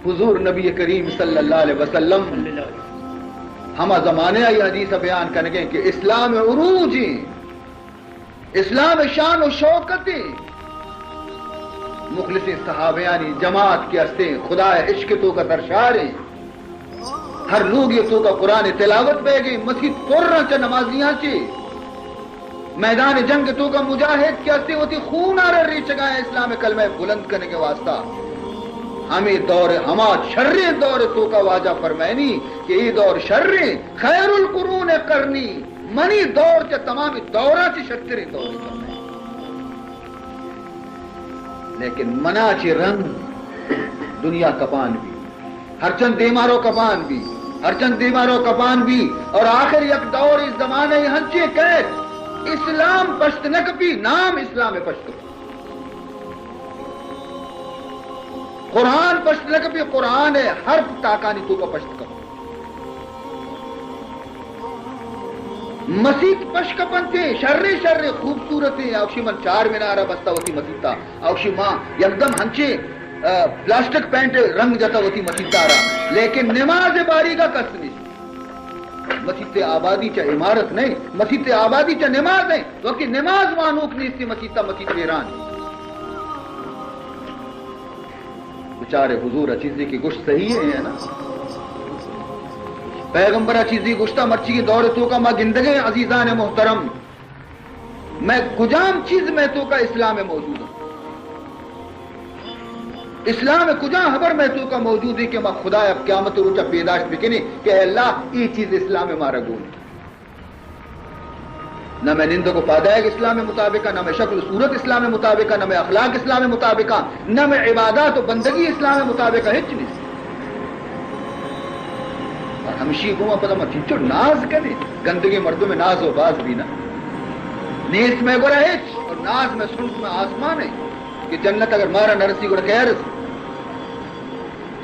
حضور نبی کریم صلی اللہ علیہ وسلم ہما زمانے یہ حدیث بیان کرنے کہ اسلام عروج اسلام شان و شوکت مخلص صحابیانی جماعت کے ہستے خدا عشق تو کا درشار ہر لوگ یہ تو کا قرآن تلاوت بہ گئی مسجد پورا چا نمازیاں چی میدان جنگ تو کا مجاہد کے ہستے ہوتی خون آ رہی چگائیں اسلام کلمہ بلند کرنے کے واسطہ ہمیں دور ہما شر دور تو کا واجہ فرمائنی کہ یہ دور شر خیر القرون کرنی منی دور چا تمام دورہ چی شتری دور کرنے لیکن منا چی رنگ دنیا کپان بھی ہر چند دیمارو کپان بھی ہر چند دیمارو کپان بھی اور آخر یک دور اس زمانے ہنچے قید اسلام پشت نہ کپی نام اسلام پشت قرآن پشت نہ کپی قرآن ہے حرف تاکانی تو کا پشت کپ مسجد پشکپن تھے شر خوبصورت ہے اوشی من چار مینارہ بستا ہوتی مسجد تا اوشی ماں یکدم ہنچے پلاسٹک پینٹ رنگ جاتا ہوتی مسجد تارا لیکن نماز باری کا کس نہیں مسجد آبادی چا عمارت نہیں مسجد آبادی چا نماز نہیں تو کہ نماز مانوک نہیں اس مسجد تا مسجد ایران بچارے حضور چیزی کی گوشت صحیح ہے نا پیغمبرہ چیزی گشتہ مرچی کی دور تو کا ماں گندگے عزیزان محترم میں کجام چیز میں تو کا اسلام موجود ہوں اسلام کجا خبر میں تو کا موجود ہے کہ ماں خدا اب قیامت روچہ پیداش بکنی کہ اے اللہ یہ چیز اسلام مارا گون نہ میں نندو کو پادائق اسلام مطابقہ نہ میں شکل صورت اسلام مطابقہ نہ میں اخلاق اسلام مطابقہ نہ میں عبادات و بندگی اسلام مطابقہ ہچ نہیں اور ہمشی گوما پتہ میں چنچو ناز کرنے گندگی مردوں میں ناز و باز بھی نہ نیس میں گورا ہچ اور ناز میں سنس میں آسمان ہے کہ جنت اگر مارا نرسی گورا کہہ رسی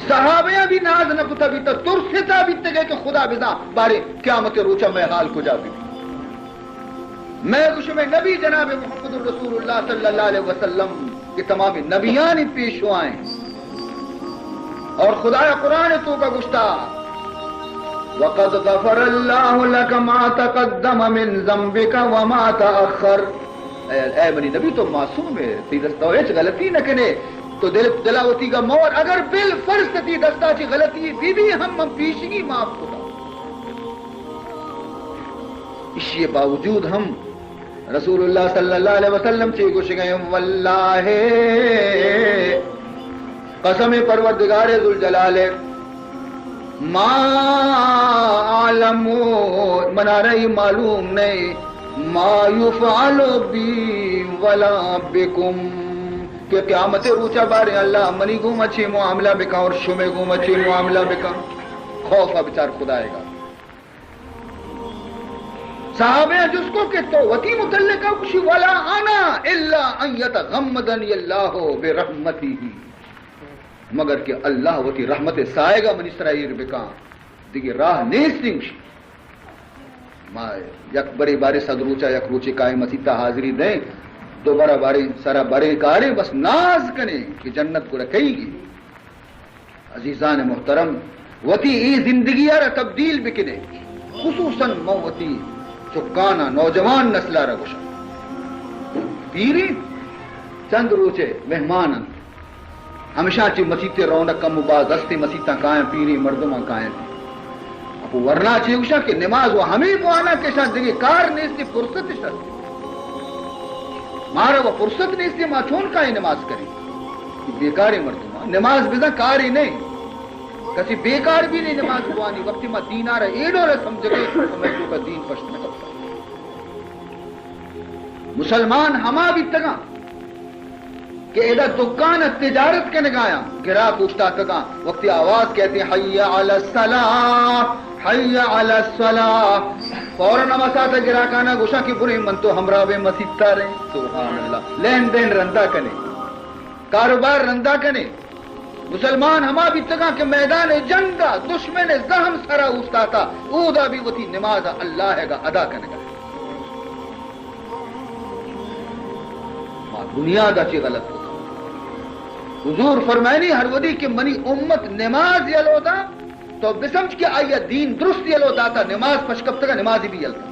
صحابیاں بھی ناز نہ پتا بھی تا ترسیتا بھی تگے کہ خدا بزا بارے قیامت روچہ میں حال کو جا بھی میں کچھ میں نبی جناب محمد رسول اللہ صلی اللہ علیہ وسلم کہ تمام نبیان پیش ہوئیں اور خدا قرآن تو کا گشتا وَقَدْ غَفَرَ اللَّهُ لَكَ مَا تَقَدَّمَ مِنْ ذَنْبِكَ وَمَا تَأَخَّرَ اے بنی نبی تو معصوم ہے تی دستا ہوئے غلطی نہ کنے تو دلاوتی کا مور اگر بالفرض تی دستا چی غلطی بھی ہم پیشگی معاف ہوتا اس کے باوجود ہم رسول اللہ صلی اللہ علیہ وسلم سے کچھ گئے واللہ قسم پروردگار ذوالجلال ما عالمو منا رہی معلوم نہیں ما یفعل بی ولا بکم کہ قیامت روچہ بارے اللہ منی گوم اچھی معاملہ بکا اور شمع گوم اچھی معاملہ بکا خوفہ بچار خدا آئے گا صحابہ جس کو کہ تو وتی متعلقہ کچھ ولا انا الا ان یتغمدنی اللہ برحمتی مگر کہ اللہ وتی رحمت سائے گا من اسرائیل بکا دیکھیں راہ نیستنگ ما یک بڑی باری صدروچہ یک روچے کائیں مسیطہ حاضری دیں دوبارہ باری سارا بڑے کارے بس ناز کریں کہ جنت کو رکھیں گی عزیزان محترم وتی ای زندگی آرہ تبدیل بکنے خصوصاً موتی چکانا نوجوان نسلہ رگوشا پیری چند روچے مہمان ہمیشہ چی مسیطے رونق کم باز ہستے مسیطہ کائیں پیری مردمہ کائیں اب ورنہ چی اوشا کہ نماز وہ ہمیں پوانا کے شاہ دیکھے کار نیستی فرصت شاہ مارا وہ فرصت نیستی ماں چون کائیں نماز کری بیکاری مردمہ نماز بزا کاری نہیں کسی بیکار بھی نہیں نماز پوانی وقتی ماں دین آ رہا ایڈو رہا سمجھ گئے تو میں تو کا دین پشت میں کرتا مسلمان ہما بھی تگا کہ ایدہ دکان تجارت کے نگایا گرا پوچھتا تگا وقتی آواز کہتے ہیں حی علی الصلاة حی علی الصلاة فوراں نماز آتا گرا کانا گوشا کی بری من تو ہمراہ بے مسیطہ رہے سبحان اللہ لین دین رندہ کنے کاروبار رندہ کنے مسلمان ہما بھی تگا کہ میدان جنگا دشمن زہم سرا اوستا تھا اودا بھی وہ تھی نماز اللہ ہے گا ادا کرنے گا دنیا دا چی غلط ہوتا حضور فرمائنی ہر ودی کہ منی امت نماز یلو دا تو بسمج کے آیا دین درست یلو داتا نماز پشکب تک نمازی بھی یلتا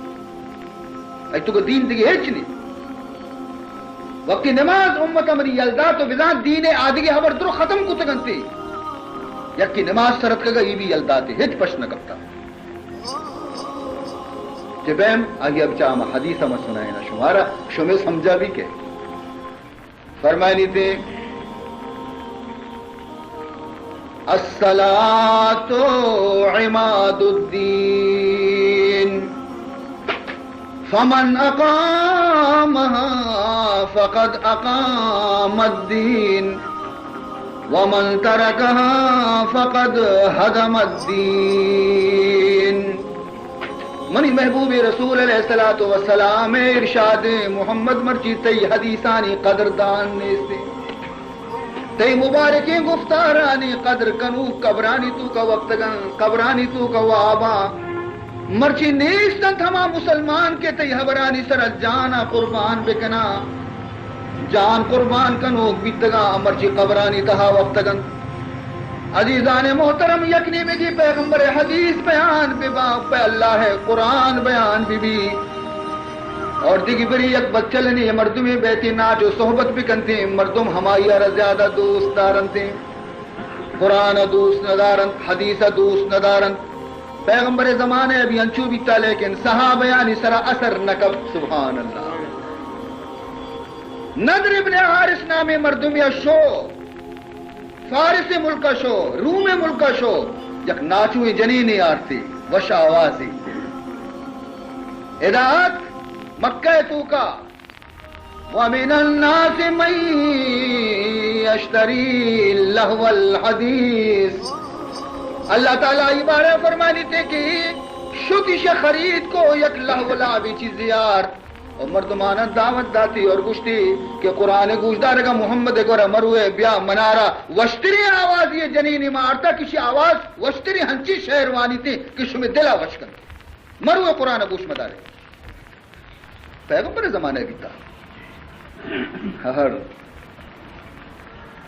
ای تو کو دین دیگی ہیچ نہیں وقتی نماز امت منی یلدا تو بزان دین آدھگی حبر درو ختم کو تگنتی یکی نماز سرت کگا یہ بھی یلدا تے ہیچ پش نہ کبتا جبیم آگے اب چاہما حدیثہ میں سنائے نا شمارا شمیں سمجھا بھی کہ فرمائنی تھے الصلاۃ عماد الدین فمن اقامها فقد اقام الدین ومن ترکها فقد هدم الدین منی محبوب رسول علیہ الصلوۃ والسلام ارشاد محمد مرچی تی حدیثانی قدردان نے سے تی مبارکی گفتارانی قدر کنو قبرانی تو کا وقت گن قبرانی تو کا وابا مرچی نیستن تھما مسلمان کے تی حبرانی سر جانا قربان بکنا جان قربان کنو بیتگا مرچی قبرانی تہا وقت گن عزیزان محترم یکنی میں جی پیغمبر حدیث بیان بھی باپ پہ اللہ ہے قرآن بیان بھی اور دیگی بری یک بچلنی مردمی بیتی نا جو صحبت بھی کنتی مردم ہمائی ار زیادہ دوست دارن تھی قرآن دوست ندارن حدیث دوست ندارن پیغمبر زمانے ابھی انچو بیتا لیکن صحابیانی سرا اثر نکب سبحان اللہ نضر ابن حارث نامی مردمی شو فارس ملکہ شو روم ملکہ شو یک ناچوئی جنینی آرتی وش آوازی اداعت مکہ تو کا وَمِنَ النَّاسِ مَن يَشْتَرِي لَهْوَ الْحَدِيثِ اللہ تعالیٰ عبارہ فرمانی تھے کہ شکش خرید کو یک لہو لعبی چیزی آرت اور مردمانہ دعوت داتی اور گوشتی کہ قرآن گوشدار کا محمد گورا مروے بیا منارا وشتری آواز یہ جنینی مارتا کسی آواز وشتری ہنچی شہروانی تھی کہ شمی دلا وشکن مروے قرآن گوش مدارے پیغمبر زمانے بھی تھا ہر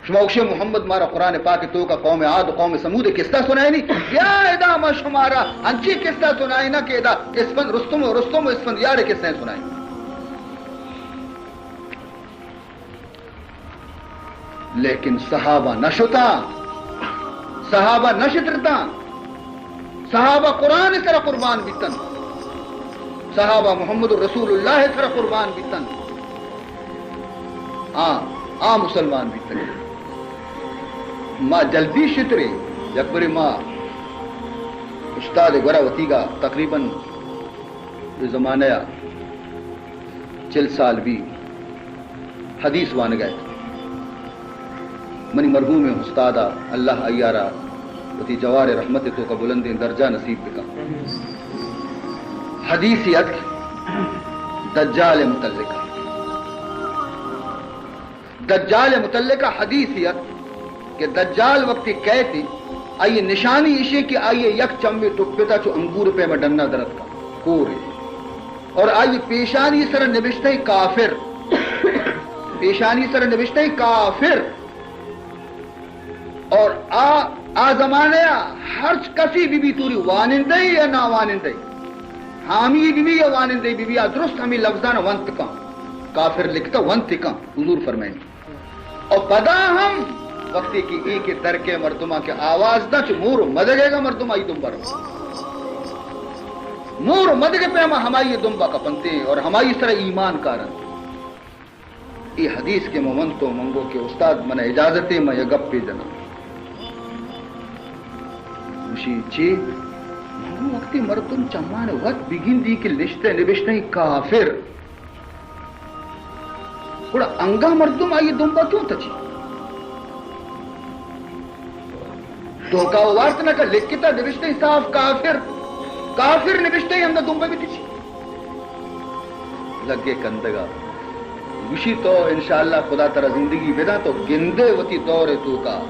شموکشے محمد مارا قرآن پاک تو کا قوم عاد قوم سمود قصہ سنائے نہیں یا ادا ما شمارا ہنچی قصہ سنائے نا کہ ادا اسفن رستم و اسفن یار قصہ سنائے لیکن صحابہ نشتا صحابہ نشترتا صحابہ قرآن سر قربان بیتن صحابہ محمد رسول اللہ سر قربان بیتن مسلمان بیتن ماں جلدی شترے جکبری ماں استاد گورا وتی کا تقریباً زمانہ 40 سال بھی حدیث وان گئے منی مرحوم استادا اللہ ایارا وتی جوار رحمت تو کا بلند درجہ نصیب بکا حدیثیت دجال متعلقہ حدیثیت کہ دجال وقتی کہتی آئیے نشانی اشے کہ آئیے یک چمبے ٹکپتا چو انگور پہ میں ڈننا درد کا کورے اور آئیے پیشانی سر نبشتہ کافر پیشانی سر نبشتہ کافر اور آ زمانے ہر کسی بی توری وانندے یا نا وانندے حامی بی یا وانندے بی درست ہمیں لفظان ونت کا کافر لکھتا ونت کا حضور فرمائیں اور پدا ہم وقتی کی ایک درکے مردمہ کے آواز دا چھ مور مدگے گا مردمہ ای دنبا رو مور مدگے پہ ہمائی دنبا کا پنتے اور ہمائی سر ایمان کارن ای حدیث کے مومنتو منگو کے استاد من اجازتے میں یہ گپ پہ جنا مشی چی منگو وقتی مردم چمان وقت بگین دی کہ لشتے نبشتے کافر تھوڑا انگا مردم آئی دنبا کیوں تچی تو کا وارت نہ کر لکھتا نبشتے صاف کافر کافر نبشتے ہم نہ دنبا بھی تچی لگے کندگا وشی تو انشاءاللہ خدا ترہ زندگی بیدا تو گندے وتی دور تو کا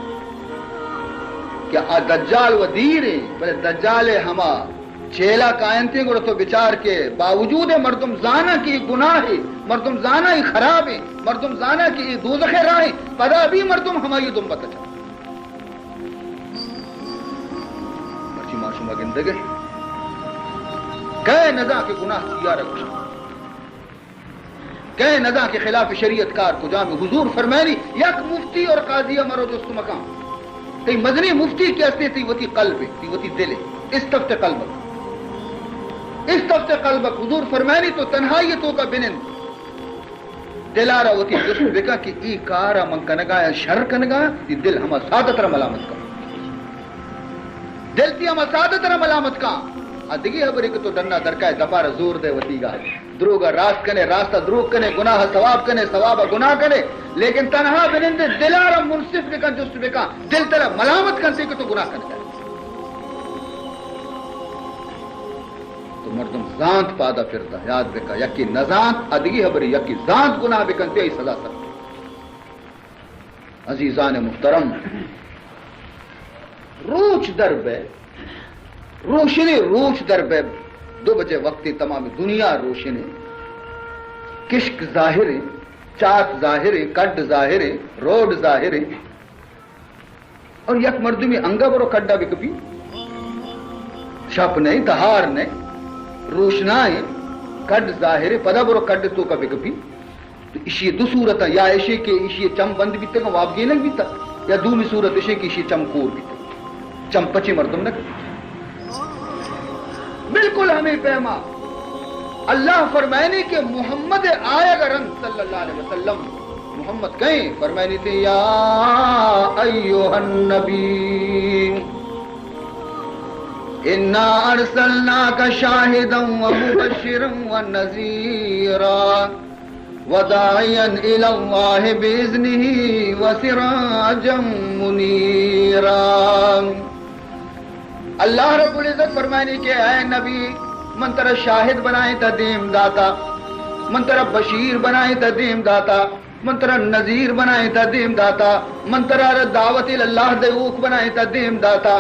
کیا دجال و دیرے بلے دجال ہما چیلا کائنتے گوڑا تو بچار کے باوجود مردم زانا کی گناہ مردم زانا ہی خراب ہے، مردم زانا کی دوزخ راہیں پدا بھی مردم ہماری دم بتا چاہ مرچی معصومہ گندگے کئے نزا کے گناہ کیا رکھا، کئے نزا کے خلاف شریعت کار کو جامع حضور فرمائنی یک مفتی اور قاضیہ مرو جست مقام تی مدنی مفتی کی استے تی وتی قلب تی وتی دل استفت قلبک استفت قلبک حضور فرمائنی تو تنہائیتوں کا بنن دلارا وتی جست بکا کہ ای کارا من کنگا یا شر کنگا تی دل ہما سادت را ملامت کا دل تی ہما سادت را ملامت کا ادگی خبر ایک تو ڈننا درکائے دپارا زور دے وتی گا دروگا راست کنے راستہ دروگ کنے گناہ ثواب کنے ثواب گناہ کنے لیکن تنہا بنندے دلارا منصف بکن جست بکا دل ترہ ملامت کنتے کہ تو گناہ کرتا ہے تو مردم زانت پادا پھرتا یاد بکا یکی نزانت ادگی خبر یکی زانت گناہ بکنتے ای سزا سکتے عزیزان محترم روچ دربے روشنی روچ دربے 2 بجے وقتی تمام دنیا روشن ہے، کشک ظاہر ہے، چاک ظاہر ہے، کڈ ظاہر ہے، روڈ ظاہر ہے اور یک مردمی انگا برو کڈا بھی کبھی شپ نہیں دہار نہیں روشنا ہے کڈ ظاہر ہے پدا برو کڈ تو کبھی کبھی تو اسی 2 صورت یا ایشی کے اسی چم بند بھی تک واب گینک بھی تک یا دومی صورت اسی کی اسی چم کور بھی تک چم پچی مردم نہ کبھی بالکل ہمیں پیما اللہ فرمائنی کہ محمد آیا گا رنگ صلی اللہ علیہ وسلم محمد کہیں فرمائنی تھے یا ایوہ النبی انا ارسلناک شاہدا ومبشرا ونذیرا وداعیا الی اللہ باذنہ وسراجا منیرا اللہ رب العزت فرمائنی کہ اے نبی من ترہ شاہد بنائیں تا دیم داتا من ترہ بشیر بنائیں تا دیم داتا من ترہ نذیر بنائیں تا دیم داتا من ترہ دعوت اللہ دیوک بنائیں تا دیم داتا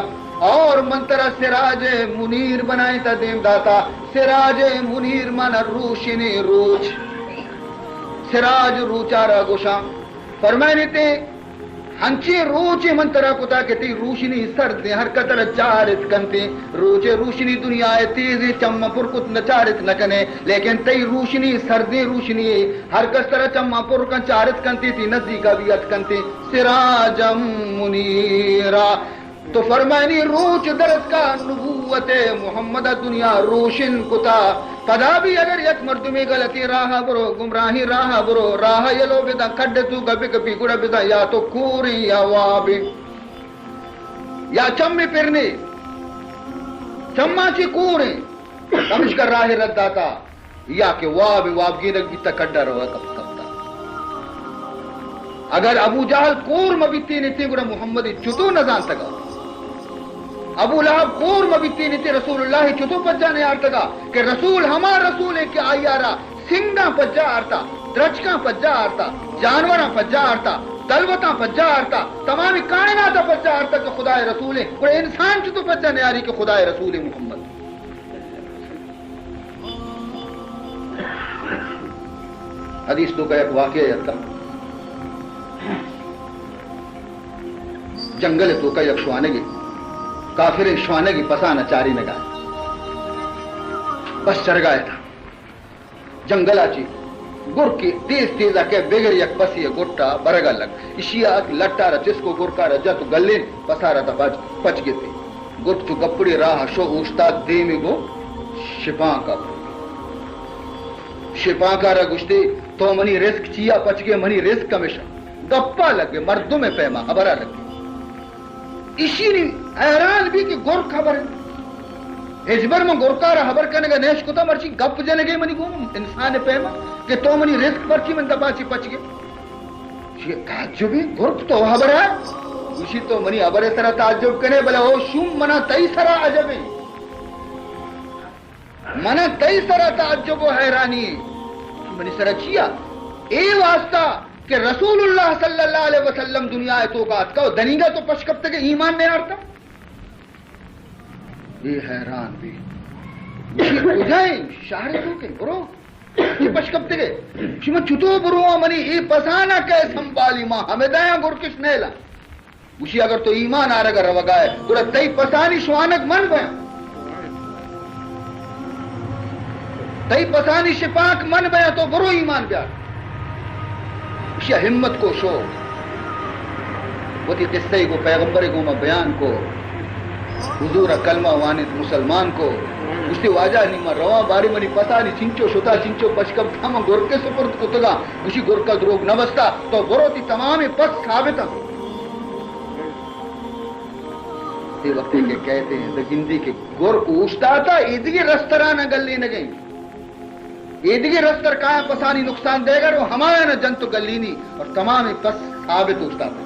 اور من ترہ سراج منیر بنائیں تا دیم داتا سراج منیر من روشنی روچ سراج روچارا گوشا فرمائنی تے ہنچی روچی منترا کتا کتی روشنی سرد ہر قطر چارت کنتی روچے روشنی دنیا تیزی چمہ پرکت نچارت نکنے لیکن تی روشنی سردی روشنی ہر قطر چمہ پرکن چارت کنتی تی نزدیکا بیت کنتی سراجم منیرا تو فرمائنی روچ درد کا نبوت محمد دنیا روشن کتا پدا بھی اگر یک مردمی غلطی راہ برو گمراہی راہ برو راہ یلو بدا کھڈ تو کبھی کبھی گڑا بدا یا تو کوری یا وابی یا چمی پرنی چمہ چی کوری کمش کر راہ رد داتا یا کہ وابی وابگی رکھ بیتا کھڈا رہا کب کبتا اگر ابو جہل کور مبیتی نیتی گڑا محمدی چتو نزان تگا ابو لہب کور مبیتی نیتی رسول اللہ چتو پجا نہیں آرتگا کہ رسول ہما رسول ہے کہ آئی آرہ سنگا پجا آرتا درچکا پجا آرتا جانورا پجا آرتا دلوتا پجا آرتا تمامی کائناتا پجا آرتا کہ خدا رسول ہے اور انسان چتو پجا نہیں آری کہ خدا رسول محمد حدیث تو کا ایک واقعہ یادتا جنگل تو کا یک شوانے گی کافر شوانے کی پسانا چاری نگائے بس چرگائے تھا جنگل آچی گر کی تیز تیز آکے بگر یک پسی گٹا برگا لگ اسی آک لٹا رہا جس کو گر کا رہا جا تو گلین پسارا تھا پچ گئے تھے گر تو گپڑی راہ شو اوشتا دیمی گو شپاں کا رہا گشتے تو منی رزق چیا پچ گئے منی رزق کمیشن گپا لگے مردوں میں پیما خبرہ لگے اسی نہیں حیران بھی کہ گر خبر ہے ہجبر میں گرکارا خبر کرنے کا نیش کتا مرچی گپ جنے گئے منی گوم انسان پیما کہ تو منی رزق پرچی من دباچی پچ گئے یہ تعجب ہے گرک تو خبر ہے اسی تو منی خبر سرا تعجب کرنے بلا ہو شم منا تئی سرا عجب ہے منا تئی سرا تعجب و حیرانی منی سرا چیا اے واسطہ کہ رسول اللہ صلی اللہ علیہ وسلم دنیا ہے تو بات کا دنیگا تو پشکب تک ایمان نہیں آرتا یہ حیران بھی اجائیں شہر تو کہ برو چی پشکپتے گئے شما چطور بروا منی ای پسانا کہ سنبالی ما ہمیں دائیں گرکش نیلا اسی اگر تو ایمان آ رہا روگائے تو تی پسانی شوانک من گیا تی پسانی شپاک من بیا تو برو ایمان بیا اسی ہمت کو شو وہ تی قصے کو پیغمبر کو میں بیان کو حضور کلمہ وانت مسلمان کو اسی واجہ نیما روا باری منی پسانی چنچو شتا چنچو پشکم تھاما گرکے سپرد کتگا اسی گرکا دروگ نبستا تو برو تی تمامی پس ثابتا تی وقتی کے کہتے ہیں تو گندی کے گر کو اشتا تھا ایدگی رسترانہ گلی نہ گئیں ایدگی رستر کہاں پسانی نقصان دے گا وہ ہمارا نہ جنتو گلی نہیں اور تمام پس ثابت اشتا تھا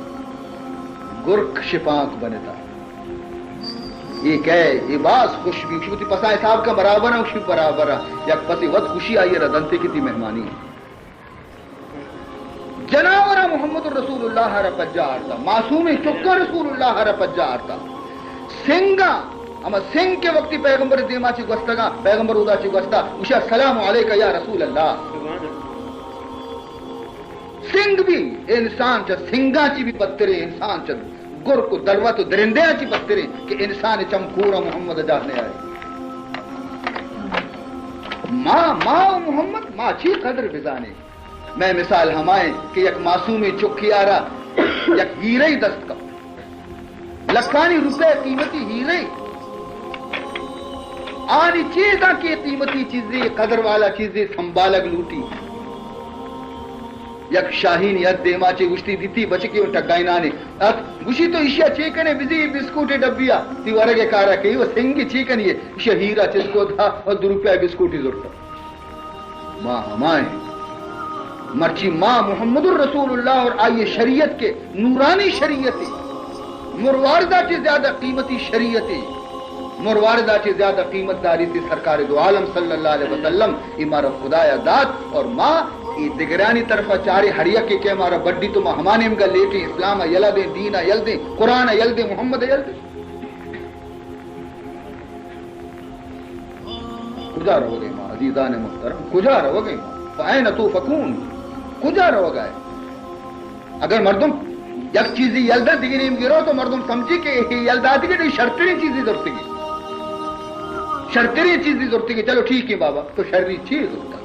گرک شپانک بنتا یہ کہے یہ باز خوش بھی خوشی پسائے صاحب کا برابر ہے خوشی برابر ہے یک پسی وقت خوشی آئی ہے دنتے کی تی مہمانی ہے جناورہ محمد رسول اللہ رپجہ آرتا معصوم چکا رسول اللہ رپجہ آرتا سنگا اما سنگ کے وقتی پیغمبر دیما چی گوستگا پیغمبر اودا چی گوستا مشا السلام علیکہ یا رسول اللہ سنگ بھی انسان چا سنگا چی بھی پترے انسان چا گر کو دلوت و درندیاں چی پترے کہ انسان چمکورا محمد جانے آئے ماں محمد ماں چی قدر بزانے میں مثال ہمائیں کہ یک معصوم چکی آرہ یک ہیرے دست کا لکھانی روپے قیمتی ہیرے آنی چیزاں کی قیمتی چیزیں قدر والا چیزیں سنبالگ لوٹی یک شاہین ید دیما چے گشتی دیتی بچے کی ٹکائی نانے گشی تو اشیا چیکنے بزی بسکوٹی ڈبیا تی ورگے کارا کہی وہ سنگی چیکن یہ اشیا ہیرا چس کو تھا اور 2 روپیہ بسکوٹی ضرورتا ماں ہمائیں مرچی ماں محمد الرسول اللہ اور آئیے شریعت کے نورانی شریعت مرواردہ چی زیادہ قیمتی شریعت مرواردہ چی زیادہ قیمت داری تھی سرکار دو عالم صلی اللہ علیہ وسلم امارا خدایا داد اور ماں ای دگرانی طرفہ چارے ہریا کے کہ ہمارا بڑی تو ماں ہمانے مگا لیٹے اسلام یلا دیں دین یل دیں قرآن یل دیں محمد یل دیں کجا رہو گئے ماں عزیزان محترم کجا رہو گئے فائن تو فکون کجا رہو گئے اگر مردم یک چیزی یلدہ دیگریم گرو تو مردم سمجھی کہ یلدہ دیگر تو شرطری چیزی ضرورت گی شرطری چیزی ضرورت گی چلو ٹھیک ہے بابا تو شرطری چیز ضرورت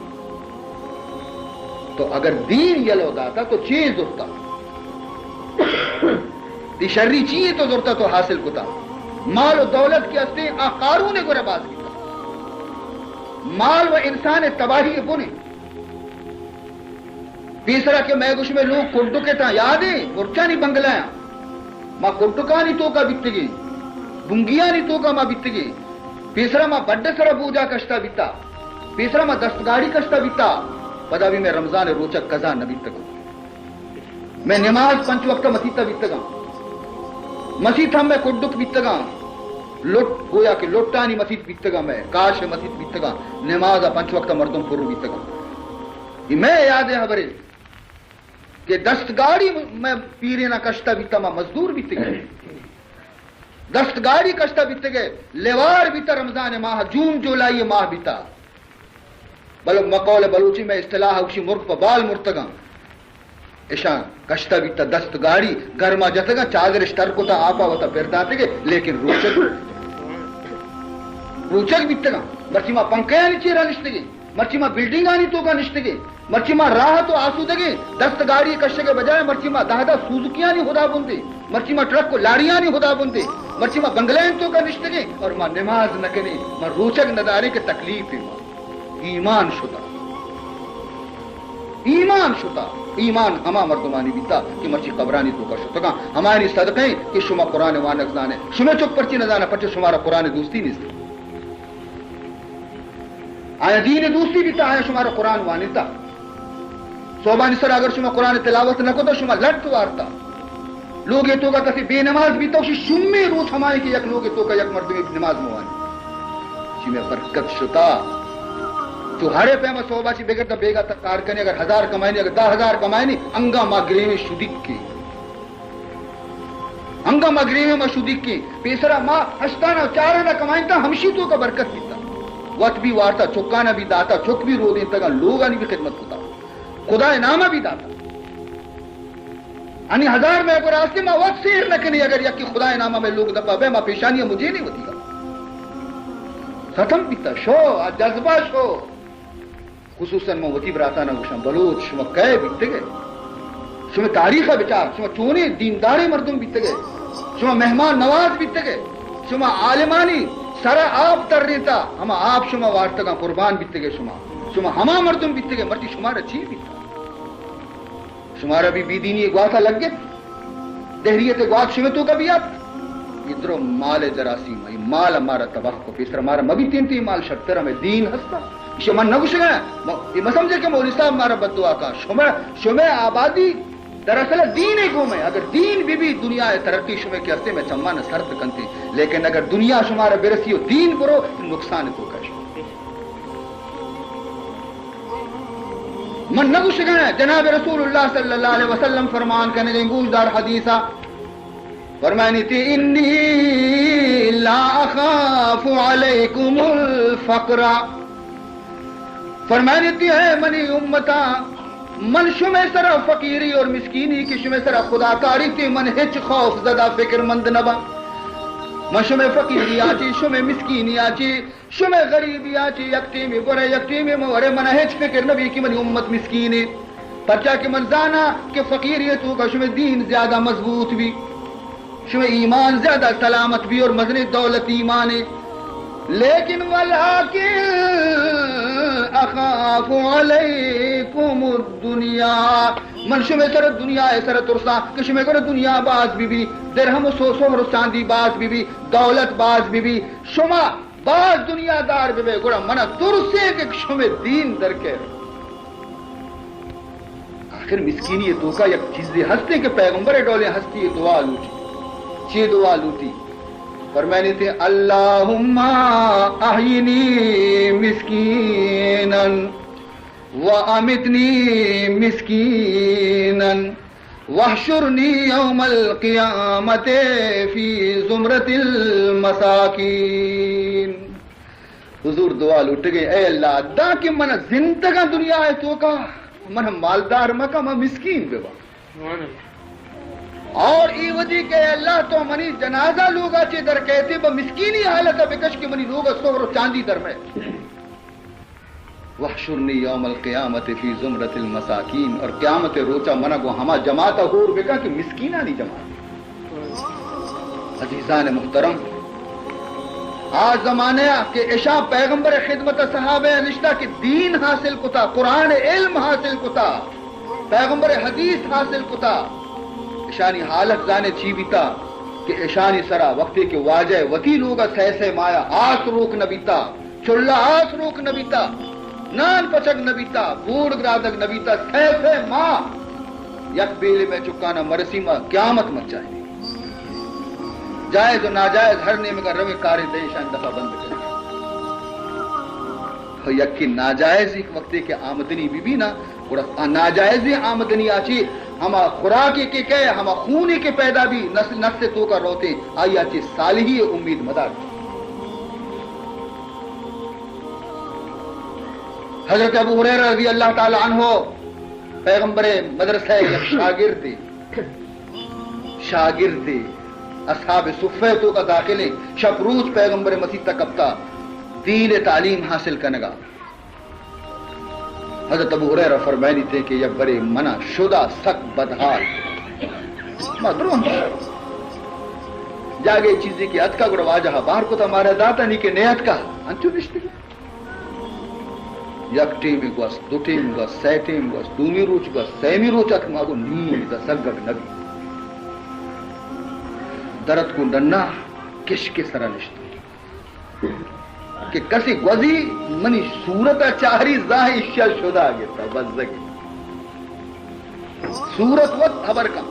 تو اگر دین یلو داتا تو چیز ضرورت دی شرطری چیز تو ضرورت تو حاصل کتا مال و دولت کے استے قارون نے گرہ باز کتا مال و انسان تباہی بنے تیسرا کہ میں کچھ میں لوگ کنٹو کے تھا یاد ہے مرچانی بنگلایا ماں کنٹکا نہیں تو کا بیتے گی بنگیا نہیں تو کا ماں بیتے گی تیسرا ماں بڑے سرا بوجا کشتا بیتا تیسرا ماں دستگاڑی کشتا بیتا پدا بھی میں رمضان روچک قضا نہ بیتا گا میں نماز 5 وقت مسیطہ بیتا گا مسیط ہم میں کنڈک بیتا گا لٹ گویا کہ لٹانی مسیط بیتا گا میں کاش مسیط بیتا گا نماز 5 وقت مردم پرو بیتا گا میں یاد ہے خبریں کہ دستگاڑی میں پیرے نہ کشتا بیتا ماں مزدور بیتے گئے دستگاڑی کشتا بیتے گئے لیوار بیتا رمضان ماہ جون جولائی ماہ بیتا مقول بلوچی میں اصطلاح اکشی مرک پا بال مرتگا اشان کشتا بیتا دستگاڑی گرما جتگا چادر اشتر کو تا آپا ہوتا پھرتا گئے لیکن روچک بیتا گا برچی ماں پنکھیا نہیں چیرہ نشتے گئے مرچی ماں بلڈنگ آنی تو کا نشتے گئے مرچی ماں راہ تو آسو دگے دستگاڑی کشتے کے بجائے مرچی ماں دہدہ سوزکیاں نہیں خدا بندے مرچی ماں ٹرک کو لاڑیاں نہیں خدا بندے مرچی ماں بنگلین تو کا نشتے گئے اور ماں نماز نہ کرے ماں روچک ندارے کے تکلیف ہے ایمان شتا ایمان شتا ایمان ہما مردمانی بیتا کہ مرچی قبرانی تو کا شتا ہماری صدقیں کہ شما قرآن وانک زانے شما چک پرچی نہ پچے شمارا قرآن دوستی نہیں آیا دین دوسری بیتا آیا شمارا قرآن وانتا صوبانی سر اگر شما قرآن تلاوت نہ کو تو شما لٹ وارتا لوگ یہ تو کا کسی بے نماز بھی تو شمی روز ہمائے کہ یک لوگ تو کا یک مرد میں نماز موانی شی میں برکت شتا تو ہرے پیما صوبہ چی بگرتا بیگا تک کار کرنے اگر 1000 کمائنی اگر 10,000 کمائنی انگا ماگری میں شدک کی انگا ماگری میں شدک کی پیسرا ماں ہشتانا چارنا کمائنتا ہمشی تو کا برکت بیتا وقت بھی وارتا چکانا بھی داتا چک بھی رو دیں تک لوگانی بھی خدمت ہوتا خدا نامہ بھی داتا انی ہزار میں اگر راستے میں وقت سیر نہ کنی اگر یکی خدا نامہ میں لوگ دفعہ بے ماں پیشانیاں مجھے نہیں ہوتی گا ختم بیتا شو جذبہ شو خصوصاً میں وطیب راتانا گوشم بلوچ شما کئے بیتے گئے شما تاریخ بچار شما چونے دیندارے مردم بیتے گئے شما مہمان نواز بیتے گئے شما عالمانی سارا آپ تر ریتا ہما آپ شما وارتگاں قربان بیتے گئے شما ہما مردم بیتے گئے مرتی شمارا چی بیتا شمارا بھی دینی گواتا لگ گئے دہریت گوات شما تو کبھی آپ ادھر مال جراسیم ہے مال ہمارا تباہ کو پیسر ہمارا مبی تینتی مال شکتر ہمیں دین ہستا اسے من نگوش گیا یہ میں سمجھے کہ مولی صاحب ہمارا بددعا کا شمع آبادی دراصل دین کو میں اگر دین بھی دنیا ترقی شمع کے عرصے میں چمان سرد کنتے لیکن اگر دنیا شمارا برسی ہو دین برو نقصان تو کش من نگوش گیا جناب رسول اللہ صلی اللہ علیہ وسلم فرمان کرنے گئے گوش دار حدیثہ فرمانی تھی انی لا اخاف علیکم الفقر فرمانی تھی ہے منی امتا من شمع سرا فقیری اور مسکینی کی شمع سرا خدا کاری تھی من ہچ خوف زدہ فکر مند نبا من شمع فقیری آچی شمع مسکینی آچی شمع غریبی آچی یکتی میں برے یکتی میں مورے من ہچ فکر نبی کی منی امت مسکینی پرچا کہ من زانا کہ فقیریتوں کا شمع دین زیادہ مضبوط بھی شمع ایمان زیادہ سلامت بھی اور مزن دولت ایمان ہے لیکن ولیکن اخاف علیکم الدنیا من شمع سر دنیا ہے سر ترسا کہ شمع کر دنیا باز بھی درہم و سوسو چاندی باز بھی دولت باز بھی شمع باز دنیا دار بھی گوڑا منہ ترسے کہ شمع دین در کے آخر مسکینی تو کا یک چیز دی ہستے کہ پیغمبر ڈولے ہستی دعا لوٹی چی دعا لوٹی فرمانی تھے اللہم احینی مسکینا وامتنی مسکینا واحشرنی یوم القیامت فی زمرت المساکین حضور دعا لوٹ گئے اے اللہ دا کہ من زندگا دنیا ہے تو کا من مالدار مکہ من مسکین بے با اور ای وجہ کہ اللہ تو منی جنازہ لوگا چے در کہتے با مسکینی حالت بکش کے منی لوگا سور و چاندی در میں وحشرنی یوم القیامت فی زمرت المساکین اور قیامت روچا منہ کو ہما جماعتا ہور بکا کہ مسکینہ نہیں جماعت عزیزان محترم آج زمانے کہ عشاء پیغمبر خدمت صحابہ نشتہ کہ دین حاصل کتا قرآن علم حاصل کتا پیغمبر حدیث حاصل کتا اشانی حالت زانے چی بیتا کہ اشانی سرا وقتی کے واجہ وطی لوگا سیسے مایا آس روک نبیتا چلا آس روک نبیتا نان پچک نبیتا بوڑ گرادک نبیتا سیسے ماں یک بیلے میں چکانا مرسی ماں قیامت مت چاہیے جائز و ناجائز ہر نیم کا روی کاری دے شان دفعہ بند کرے یکی ناجائز ایک وقتی کے آمدنی بھی نا اور ناجائزی آمدنی آچی ہما خوراکی کے کہے ہما خونے کے پیدا بھی نفس تو کا روتے آئی آچی صالحی امید مدار حضرت ابو ہریرہ رضی اللہ تعالی عنہ پیغمبر مدرسہ شاگرد اصحاب صفہ تو کا داخلے شب روز پیغمبر مسیح تکبتا دین تعلیم حاصل کرنگا حضرت ابو ہریرہ فرمائنی تھے کہ یہ بڑے منع شدہ سک بدحال مدرون جاگے چیزیں کی اتکا گڑا واجہا باہر کو تا ہمارا داتا نہیں کہ نیت کا انچو نشتے یک ٹیم گوس دو ٹیم گوس سی ٹیم گوس دومی روچ گوس سیمی روچ اک ماغو نیم دا سگگ نبی درد کو ننا کش کے سرا نشتے کہ کسی گوزی منی صورت چاہری ظاہی شل شدہ گیتا بزدگی صورت وقت خبر کا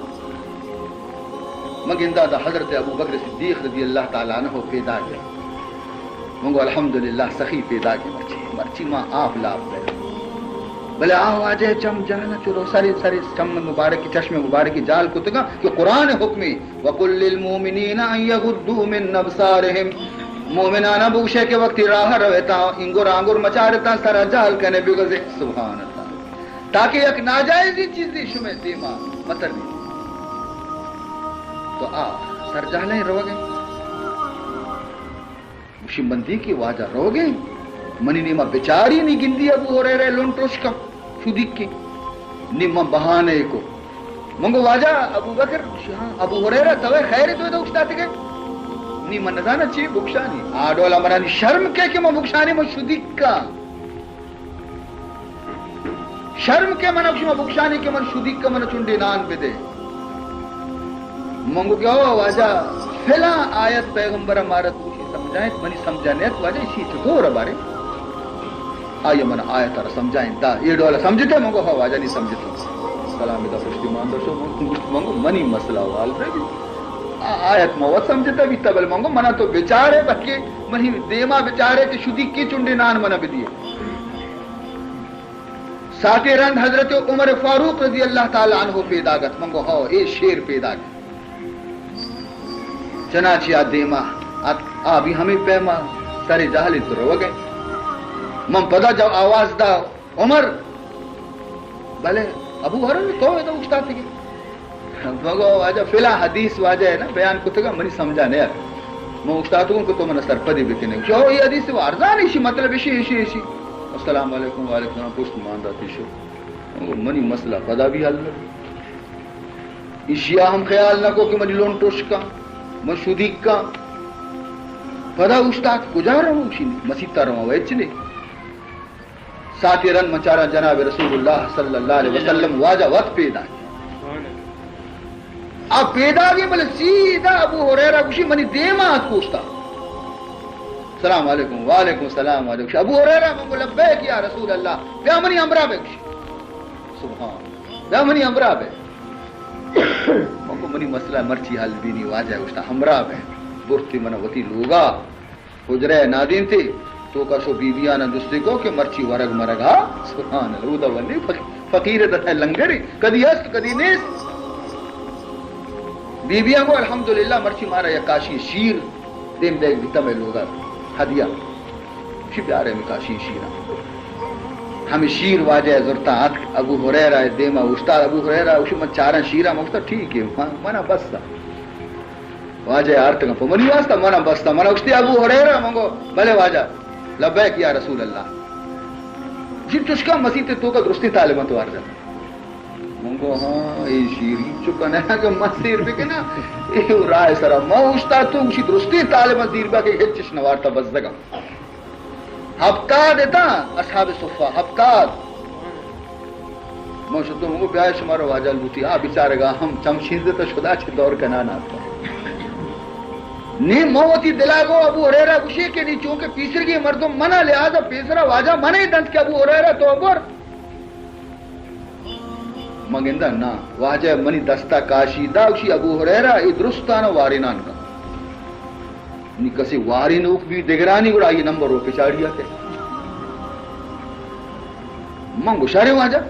مگندہ دا حضرت ابو بکر صدیق رضی اللہ تعالیٰ عنہ پیدا گیا منگو الحمدللہ سخی پیدا گیا مرچی ماں آپ لاب گیا بلے آہ آجے چم جانا چلو ساری چم مبارکی چشم مبارکی جال کتگا کہ قرآن حکمی وَقُلْ لِلْمُؤْمِنِينَ أَن يَغُضُّوا مِنْ أَبْصَارِهِمْ مومنانہ بوشے کے وقت راہ رویتا انگور آنگور مچارتا سر جال کنے بگزے سبحان اللہ تاکہ ایک ناجائزی چیز دی شمیں دیما مطر بھی تو آ سر جالیں رو گئے مشمبندی کی واجہ رو گئے منی نیمہ بیچاری نہیں گندی ابو ہو رہے لونٹوش کا شدیق کی نیمہ بہانے کو منگو واجہ ابو بکر ابو ہریرہ توے خیر تو دو اچھتا تھے نی من نزانا چی بکشانی آڈولا مرانی شرم کہ میں بکشانی میں شدیق کا شرم کے من اکشی میں بکشانی کے من شدیق کا من چنڈی نان پہ دے منگو کیا ہو واجہ فلا آیت پیغمبر ہمارا توشی سمجھائیں منی سمجھانے واجہ اسی چکو رہا بارے آئیے من آیت رہا سمجھائیں دا یہ ڈولا سمجھتے منگو ہو واجہ نہیں سمجھتے سلامی دا پشتی ماندر شو منگو منی مسئلہ وال رہی آیت موت سمجھتا بھی تبل منگو منا تو بیچارے بکی منی دیما بیچارے کہ شدی کی چنڈے نان منا بھی دیئے ساتھ رند حضرت عمر فاروق رضی اللہ تعالیٰ عنہ پیدا گت منگو ہو اے شیر پیدا گت چنانچہ دیما آبی ہمیں پیما سارے جہلی تو رو گئے من پدا جب آواز دا عمر بلے ابو حرم تو ہے تو اچھتا تھی مگو واجہ فلا حدیث واجہ ہے نا بیان کو تھا منی سمجھا نہیں میں اچھتاتوں کو تو من سر پدی بکنے کیوں یہ حدیث وارزان ایشی مطلب ایشی السلام علیکم وعلیکم السلام پوشت ماندہ تیشو منی مسئلہ پدا بھی حل لگا اشیاء ہم خیال نہ کو کہ منی لون ٹوش کا من شدیق کا پدا اچھتات کجا رہا ہوں مسیح تا رہا ہوں چلے ساتھی رن مچارا جناب رسول اللہ صلی اللہ علیہ وسلم واجہ وقت پیدا ہے اب پیدا گئی بلے سیدھا ابو ہریرہ کشی منی دیما آت پوچھتا السلام علیکم وعلیکم السلام علیکم ابو ہریرہ منگو لبیک یا رسول اللہ بیا منی امرہ بے کشی سبحان بیا منی امرہ بے منگو منی مسئلہ مرچی حل بھی نہیں واجہ کشتا امرہ بے برتی منہ وطی لوگا حجرہ نادین تھی تو کا شو بی بیانا دوسری کو کہ مرچی ورگ مرگا سبحان اللہ رودا ولی فقیر دتا لنگری کدی است کدی نیست بی بیاں کو الحمدللہ مرچی مارا یا کاشی شیر دیم دیکھ بیتا میں لوگا حدیہ شی پیارے میں کاشی شیرہ ہمیں شیر واجہ زرتا ابو ہریرہ دیما استاد ابو ہریرہ اسی من چارا شیرہ مکتا ٹھیک ہے منا بستا واجہ آرتگا پا منی واسطہ منا بستا منا اکشتی ابو ہریرہ منگو بلے واجہ لبیک یا رسول اللہ جب تشکا مسیح تو کا درستی تعلیمات وار جاتا منگو ہاں اے شیری چکا نہیں کہ مسیر بکنا اے رائے سرا موشتا تو اسی درستی تعلیمات دیر با کہ ہچش نوارتا بس دگا ہفتہ دیتا اصحاب صفحہ ہفتہ موشتا تو منگو بیائی شمارا واجہ لوٹی بیچارے گا ہم چمشید دیتا شدا چھ دور کنانا آتا نی موتی دلاغو ابو ہریرہ کشی کے نہیں چونکہ پیسرگی مردم منع لہذا پیسرہ واجہ منع ہی دنت کہ ابو ہریرہ تو ابر مگندہ نا واجہ منی دستا کاشی دا کشی ابو ہریرہ ای درستانا وارینان کا نی کسی وارین اوک بھی دگرانی گوڑا یہ نمبر ہو پچاڑیا کے منگو شارے واجہ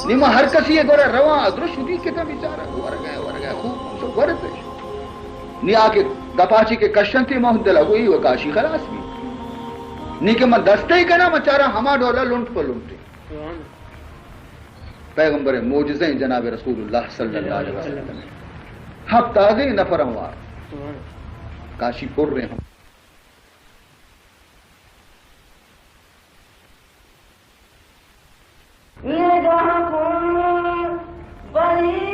نیمہ ہر کسی یہ گوڑا روان ادرش ہوتی کتا بیچارہ ورگئے خوب ورد پیش نی آکے گپاچی کے کشن تھی محمد دلہ کوئی وکاشی خلاص بھی نی کہ میں دستے ہی کنا مچارا ہما ڈولا لنٹ پر لنٹے پیغمبر موجزیں جناب رسول اللہ صلی اللہ علیہ وسلم ہفتہ آگئی نفر ہموار کاشی پر رہے ہم یہ جہاں کن بڑی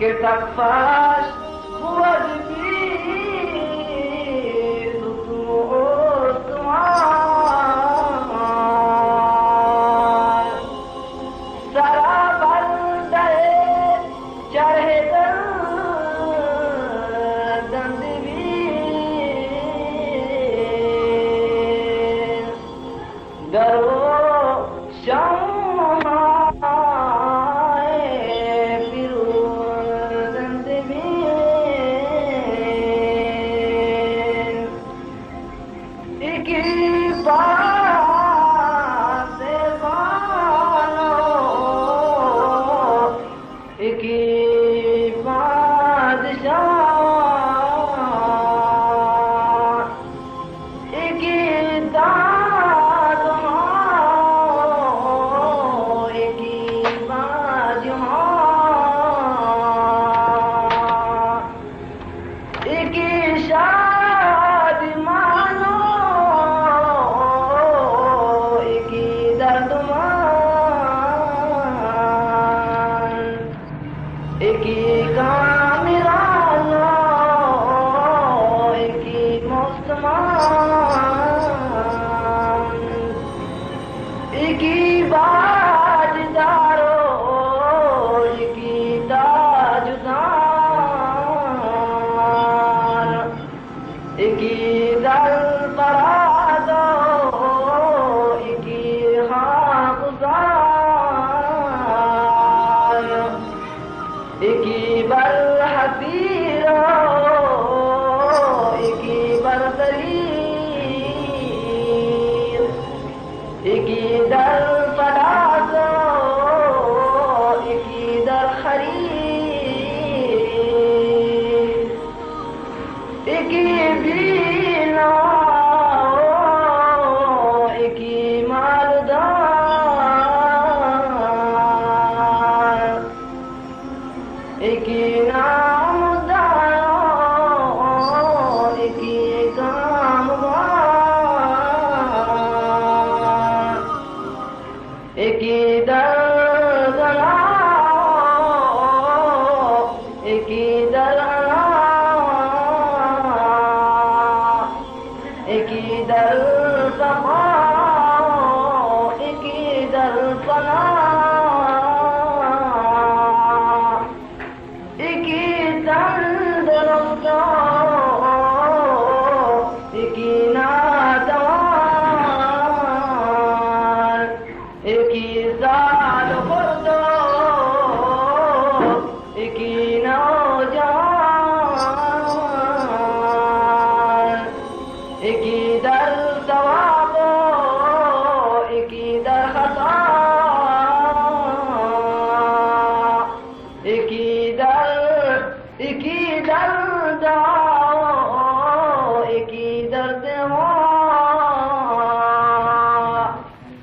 کہ تکفاش وجبی دکھو سرا بندے چرہ دند بھی درو شام آسمان ایک ہی کامرانو ایک ہی مستمان ایک ہی باجدارو ایک ہی تاجدار ایک ہی دل پرازو ایک ہی حافظار ایک ہی بر حسیرو ایک ہی بر دلیر ایک ہی در پرازو ایک ہی در خرید ایک ہی بینا ایک ہی مالدار ایک ہی نامدار ایک ہی کامگار ایک ہی درگنا ایک ہی درنا ایک ہی در سما ایک ہی در پناہ ایک ہی تندرست ایک ہی ناتوان ایک ہی سال خود ایک ہی نوجوان ایک ہی در ثواب ایک ہی در خطا ایک ہی در دعا ایک ہی در دعا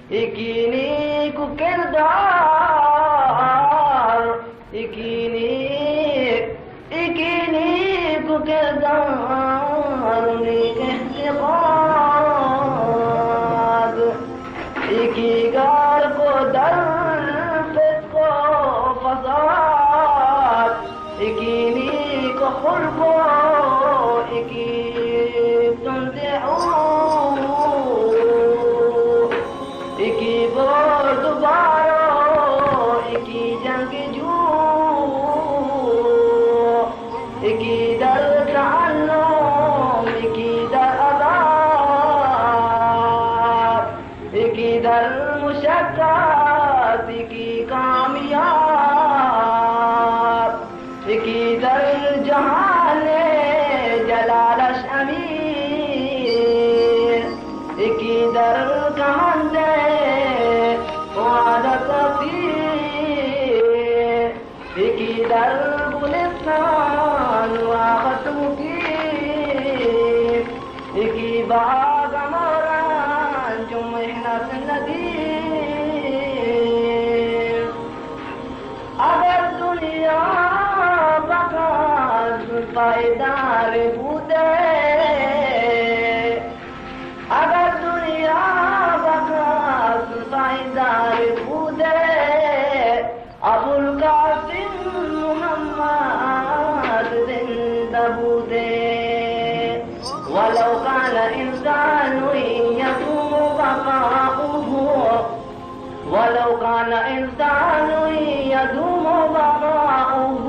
ایک ہی نیک کردار ایک ہی نیک کردار نیک اعتقاد ایک ہی گار کو در فسق کو فساد ایک ہی نیک خلق ایک ہی ایک ہی بردبارو ایک ہی جنگ جو ایک ہی در تعلم ایک ہی در عذاب ایک ہی در مشقت ایک ہی کامیاب ایک ہی در جہان جلالش امیر ایک ہی در کمند وعدت پیر ایک ہی در گلستان وقت مقیم ایک ہی باغ موران جو محنت ندیم اگر دنیا بقاس پائیدار بودے اگر دنیا بقاس پائیدار بودے ابوالقاسم محمد زندہ بودے ولو كان إنسان يدوم بقاؤه ولو كان إنسان يدوم بقاؤه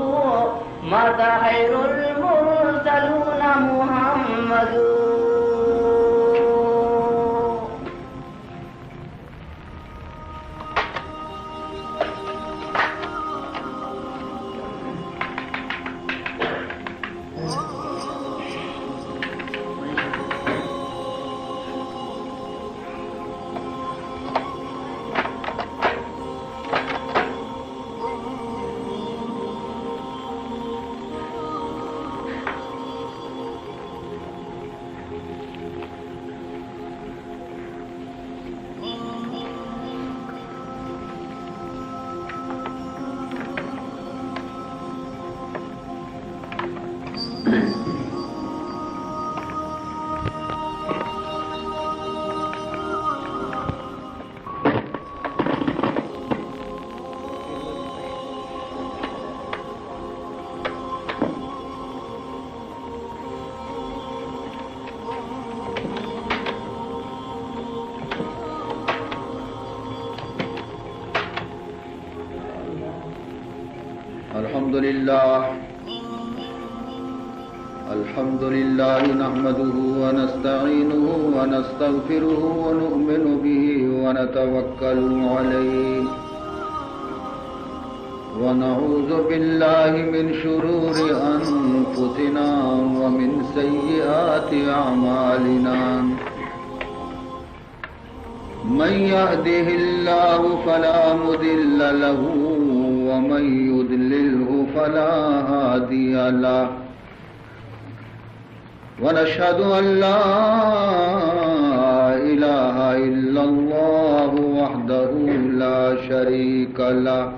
مات خير المرسلون محمد الحمد لله نحمده ونستعينه ونستغفره ونؤمن به ونتوكل عليه ونعوذ بالله من شرور أنفسنا ومن سيئات أعمالنا من يهده الله فلا مضل له ومن يضلله فلا هادي له ونشهد أن لا إله إلا الله وحده لا شريك له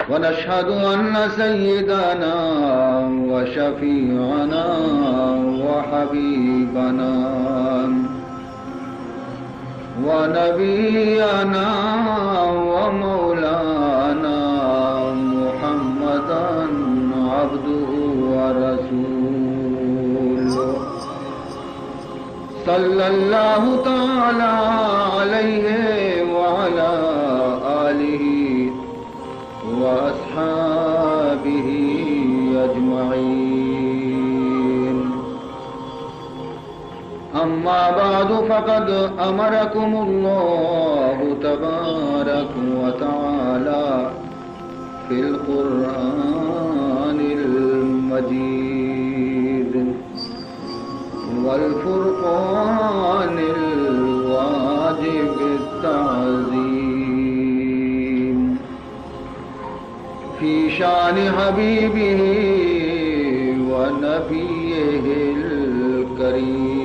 ونشهد أن سيدنا وشفيعنا وحبيبنا ونبينا ومولانا محمدا عبده ورسوله صلى الله تعالى عليه وعلى آله وأصحابه أجمعين أما بعد فقد أمركم الله تبارك وتعالى في القرآن المجيد والفرقان الواجب التعظيم في شان حبيبه ونبيه الكريم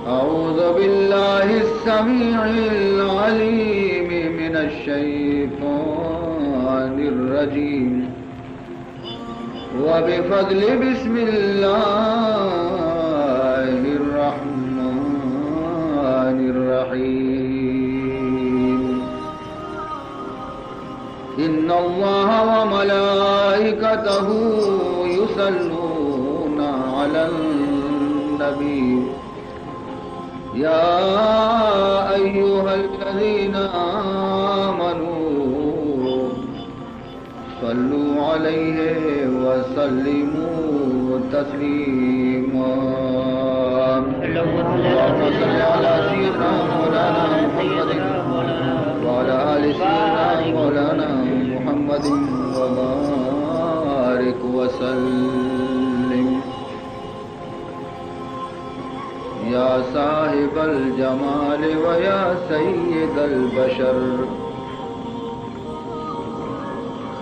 أعوذ بالله السميع العليم من الشيطان الرجيم وبفضل بسم الله الرحمن الرحيم إن الله وملائكته يصلون على النبي يا أيها الذين آمنوا صلوا عليه وسلموا تسليما اللهم صل على سيدنا مولانا محمد وعلى آل سيدنا مولانا محمد وبارك وسلم يا صاحب الجمال ويا سيد البشر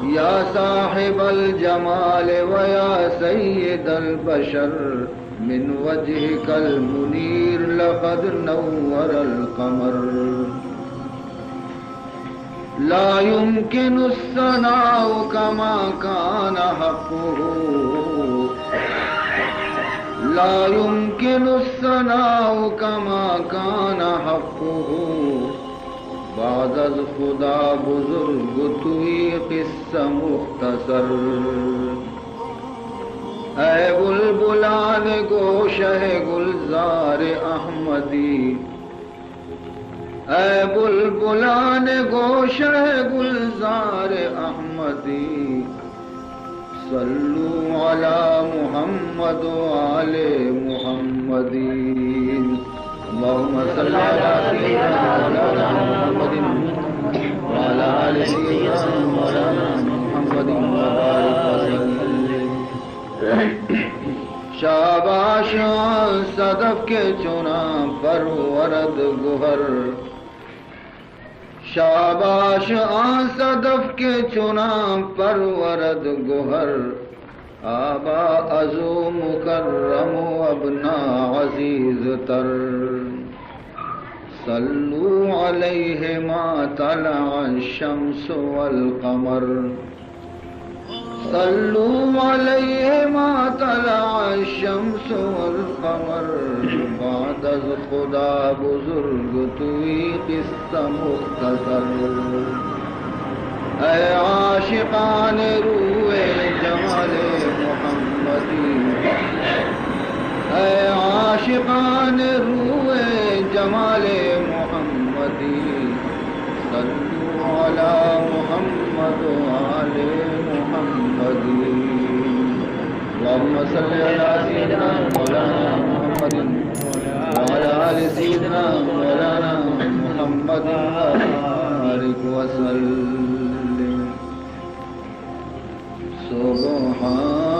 يا صاحب الجمال ويا سيد البشر من وجهك المنير لقد نور القمر لا يمكن الثناء كما كان حقه لا يمكن الثناء كما كان حقه بعد از خدا بزرگ توی قصہ مختصر اے بلبلان گوشہ گلزار احمدی اے بلبلان گوشہ گلزار احمدی صلو علی محمد وآل محمدین اللهم صل على سيدنا مولانا محمد وعلى آل سيدنا مولانا محمد وبارك وسلم شاباش صدف کے چنا پر ورد گہر شاباش صدف کے چنا پر ورد گہر آبا ازو مکرم و ابنا عزیز تر صلو علیہ ما طلع الشمس والقمر صلو علیہ ما طلع الشمس والقمر بعد از خدا بزرگ توی قصہ مختصر اے عاشقان روح جمال محمدی اے عاشقان روح جمال محمدی صلو على محمد وآل محمد اللهم صل على سيدنا مولانا محمد وعلى آل سيدنا مولانا محمد وبارك وسلم سبحان